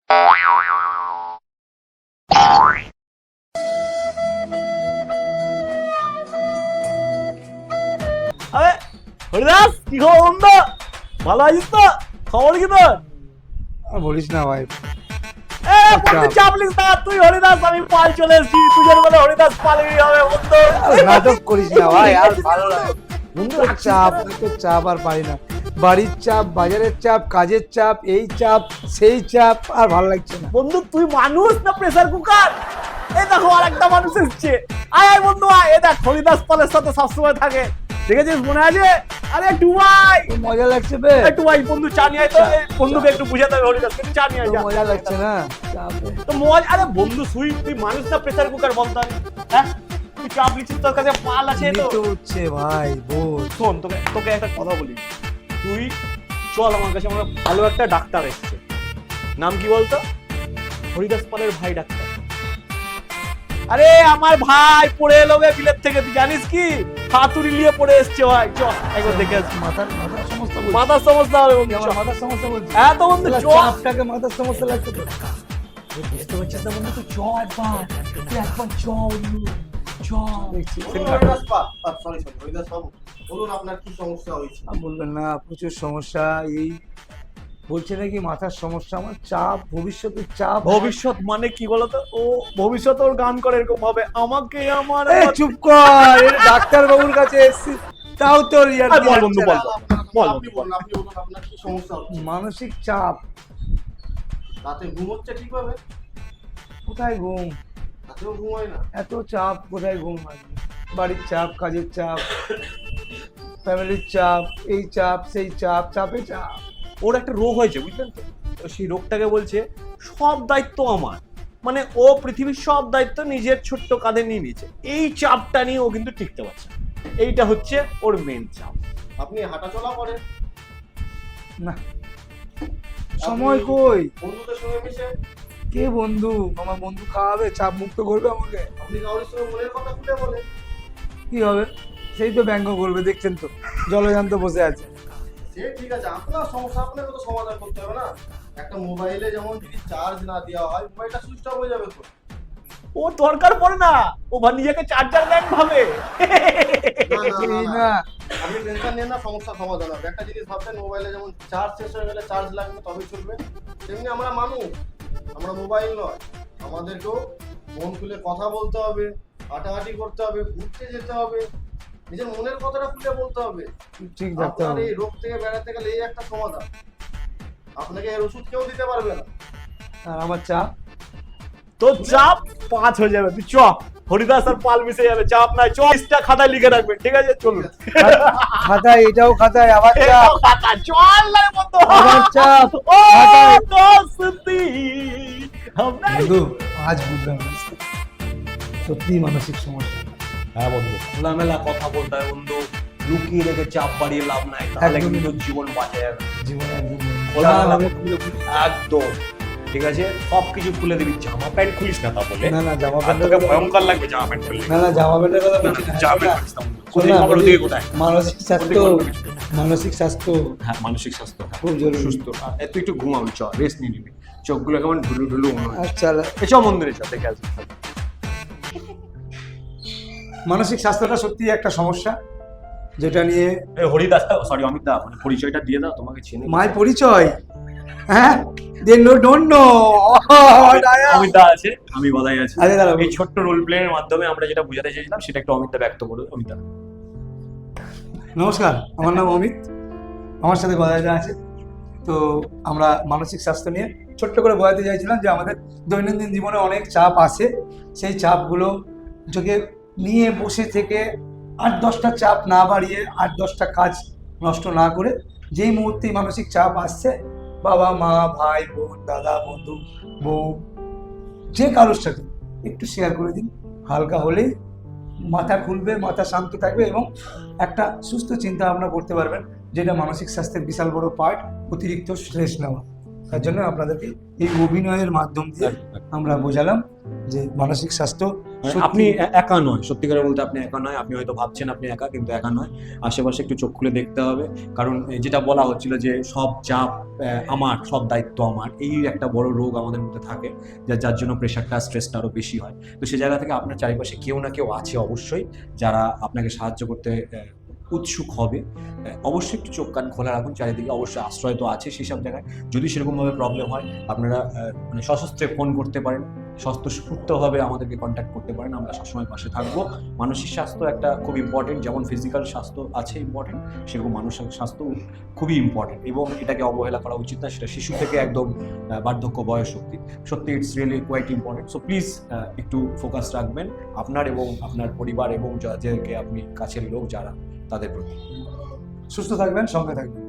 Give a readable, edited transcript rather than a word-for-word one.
আরে হরিদাস, কি খবর বন্ধু? ভালো আছিস তো? খবর কি তোর? বলিস না ভাই, চাপ নিস না তুই। হরিদাস, আমি পাল চলে এসেছি। তুই বলে হরিদাস পালিয়ে হবে বন্ধু। নাটক করিস না ভাই, আর ভালো লাগে বন্ধু চাপ, তো চাপ আর পারি না। বাড়ির চাপ, বাজারের চাপ, কাজের চাপ, এই চাপ সেই চাপ, আর ভালো লাগছে না। বন্ধু তুই মানুষ না প্রেসার কুকার? এই দেখো আর একটা মানুষ এসছে। আয় আয় বন্ধু আয়। এ দেখ হরিদাস পালের সাথে সবসময় থাকে, দেখেছিস মনে আছে? আরে টুয়াই, মজা লাগছে বে, একটু ভাই বন্ধু চা নিয়ে আয় তো। এই বন্ধুকে একটু বুঝাতে হবে হরিদাসকে, চা নিয়ে আয়। মজা লাগছে না চাপে। তো মজা, আরে বন্ধু তুই মানুষ না প্রেসার কুকার বলতো? হ্যাঁ তুই চাপ নিচ্ছিস, তোর কাছে পাল আছে তো? তো হচ্ছে ভাই, বল। শোন, তোকে তোকে একটা কথা বলি। তুই চল আমার কাছে, আমার ভালো একটা ডাক্তার এসছে। নাম কি বলতো? হরিদাস পালের ভাই ডাক্তার। আরে আমার ভাই পড়ে এলো বিলেত থেকে, তুই জানিস কি? হাতুড়ি নিয়ে পড়ে এসছে ভাই। চল একবার দেখে আসি। মাথার সমস্যা বলছিস? মাথার সমস্যা হবে বন্ধু, আমার চল। মাথার সমস্যা বলছিস? হ্যাঁ তো বন্ধু চল। চাপটাকে মাথার সমস্যা লাগছে তো। বুঝতে পারছিস না বন্ধু? তুই চ একবার, তুই একবার চ বন্ধু, চ। বলুন আপনার কি সমস্যা হয়েছে? বলবেন না, প্রচুর সমস্যা। এই বলছে নাকি মাথার সমস্যা, আমার চাপ, ভবিষ্যতের চাপ। ভবিষ্যৎ মানে কি বলতো? ও ভবিষ্যৎ ওর গান করে এরকম ভাবে, আমাকে আমার চুপ কর, ডাক্তার বাবুর কাছে এসেছি তাও তোর বল বন্ধু, বল বল। আপনি বলুন আপনার কি সমস্যা হচ্ছে? মানসিক চাপ। রাতে ঘুম হচ্ছে ঠিকভাবে? কোথায় ঘুম? রাতেও ঘুম হয় না? এত চাপ, কোথায় ঘুম হয়? বাড়ির চাপ, কাজের চাপ, ফ্যামিলির চাপ, এই চাপ সেই চাপ, চাপে চাপ। ওর একটা রোগ হয়েছে বুঝলেন তো? তো সেই রোগটাকে বলছে সব দায়িত্ব আমার, মানে ও পৃথিবীর সব দায়িত্ব নিজের ছোট্ট কাঁধে নিয়ে নিয়েছে। এই চাপটা নিয়ে ও কিন্তু টিকতে পারছে না। এইটা হচ্ছে ওর মেন চাপ। আপনি হাঁটাচলা করেন? না, সময় কই? বন্ধুদের সঙ্গে মিশে? কে বন্ধু? আমার বন্ধু খাওয়াবে, চাপ মুক্ত করবে আমাকে? আপনি কারোর সঙ্গে মনের কথা খুলে বলেন? কি হবে? সেই তো ব্যঙ্গ করবে, দেখছেন তো জলজান্ত বসে আছে। সে ঠিক আছে, আপনার সমস্যা আপনাকে তো সমাধান করতে হবে না? একটা মোবাইলে যেমন যদি চার্জ না দেওয়া হয়, মোবাইলটা সুইচ অফ হয়ে যাবে তো। ও দরকার পড়ে না, ও নিজেকে চার্জার ব্যাংক ভাবে। এই না, আপনি টেনশন নেন না, সমস্যা সমাধান হবে। একটা জিনিস ভাববেন, মোবাইলে যেমন চার্জ শেষ হয়ে গেলে চার্জ লাগবে তবেই চলবে, তেমনি আমরা মানুষ, আমরা মোবাইল নয়। আমাদেরকেও মন খুলে কথা বলতে হবে, হাঁটাহাঁটি করতে হবে, ঘুরতে যেতে হবে, নিজের মনের কথাটা খুলে বলতে হবে। ঠিক ডাক্তার। আপনার এই রোগ থেকে বেড়াতে গেলে এই একটা সমাধান। আপনাকে এর ওষুধ কেউ দিতে পারবে না। আর আমার চাপ? তোর চাপ 5 হয়ে যাবে, তুই চ। হরিদাস আর পাল মিশে যাবে, চাপ নাই। চ, ইসটা খাতায় লিখে রাখবে, ঠিক আছে? চলুন। খাতায়, এটাও খাতায়, আবার চাপ। খাতা চল না বন্ধু। আবার চাপ। ও খাতায়। দোস্তি আমরা। বন্ধু, আজ বুঝলাম সত্যি মানসিক সমস্যা। হ্যাঁ বন্ধু, খোলামেলা কথা বলতে হয় বন্ধু। লুকিয়ে রেখে চাপ বাড়িয়ে লাভ নাই, তাহলে একদম। কিন্তু জীবন বাঁচা যাবে। জীবনে একদম খোলামেলা একদম, ঠিক আছে? সবকিছু খুলে দিবি, জামা প্যান্ট খুলিস না তা বলে। না, জামা আর তোকে ভয়ঙ্কর লাগবে জামা প্যান্ট খুললে। না, জামা প্যান্টের কথা বলছি না। জামা প্যান্ট খুলিস না বন্ধু। শোন কোথায় না, খবর ওদিকে কোথায়? মানসিক স্বাস্থ্য, মানসিক স্বাস্থ্য হ্যাঁ, মানসিক স্বাস্থ্য খুব জরুরি। সুস্থ। তুই একটু ঘুমাবি, চ, রেস্ট নিয়ে নিবি। চোখগুলো কেমন ঢুলু ঢুলু মনে হয়। আচ্ছা, চ মন্দিরে চ, দেখে আসবি। মানসিক স্বাস্থ্যটা সত্যি একটা সমস্যা, যেটা নিয়ে হরিদাস, সরি অমিত দা, মানে পরিচয়টা দিয়ে দাও, তোমাকে চিনি। মাই পরিচয়। হ্যাঁ, দে ডোন্ট নো। অমিত দা আছে, আমি গদাই আছি। আরে দাঁড়াও। এই ছোট্ট রোল প্লে এর মাধ্যমে আমরা যেটা বোঝাতে চেয়েছিলাম সেটা একটু অমিত দা ব্যক্ত করো। অমিত দা। নমস্কার, আমার নাম অমিত, আমার সাথে গদাইদা আছে। তো আমরা মানসিক স্বাস্থ্য নিয়ে ছোট্ট করে বোঝাতে চাইছিলাম যে আমাদের দৈনন্দিন জীবনে অনেক চাপ আসে। সেই চাপগুলো যোগে নিয়ে বসে থেকে 8-10টা চাপ না বাড়িয়ে, 8-10টা কাজ নষ্ট না করে, যেই মুহূর্তেই মানসিক চাপ আসছে, বাবা মা ভাই বোন দাদা বন্ধু বউ যে কারোর সাথে একটু শেয়ার করে দিন। হালকা হলেই মাথা খুলবে, মাথা শান্ত থাকবে এবং একটা সুস্থ চিন্তা ভাবনা করতে পারবেন, যেটা মানসিক স্বাস্থ্যের বিশাল বড় পার্ট, অতিরিক্ত স্ট্রেস নেওয়া। তার জন্য আপনাদেরকে এই অভিনয়ের মাধ্যম দিয়ে আমরা বোঝালাম যে মানসিক স্বাস্থ্য সত্যি। আপনি একা নয়, সত্যিকারে বলতে আপনি একা নয়। আপনি হয়তো ভাবছেন আপনি একা, কিন্তু একা নয়। আশেপাশে একটু চোখ খুলে দেখতে হবে, কারণ যেটা বলা হচ্ছিল যে সব চাপ আমার, সব দায়িত্ব আমার, এই একটা বড় রোগ আমাদের মধ্যে থাকে, যার জন্য প্রেশারটা, স্ট্রেসটা আরো বেশি হয়। তো সেই জায়গা থেকে আপনার চারিপাশে কেউ না কেউ আছে অবশ্যই, যারা আপনাকে সাহায্য করতে উৎসুক হবে। অবশ্যই একটু চোখ কান খোলা রাখুন চারিদিকে, অবশ্যই আশ্রয় তো আছে সেই সব জায়গায়। যদি সেরকমভাবে প্রবলেম হয়, আপনারা মানে সশস্ত্রে ফোন করতে পারেন, স্বতঃস্ফূর্তভাবে আমাদেরকে কন্ট্যাক্ট করতে পারেন, আমরা সবসময় পাশে থাকবো। মানসিক স্বাস্থ্য একটা খুব ইম্পর্টেন্ট, যেমন ফিজিক্যাল স্বাস্থ্য আছে ইম্পর্টেন্ট, সেরকম মানসিক স্বাস্থ্য খুবই ইম্পর্টেন্ট, এবং এটাকে অবহেলা করা উচিত না, সেটা শিশু থেকে একদম বার্ধক্য বয়স অবধি। সত্যি it's really quite important. So please একটু ফোকাস রাখবেন আপনার এবং আপনার পরিবার এবং যাদেরকে আপনি কাছের লোক যারা, তাদের প্রতি। সুস্থ থাকবেন, সঙ্গে থাকবেন।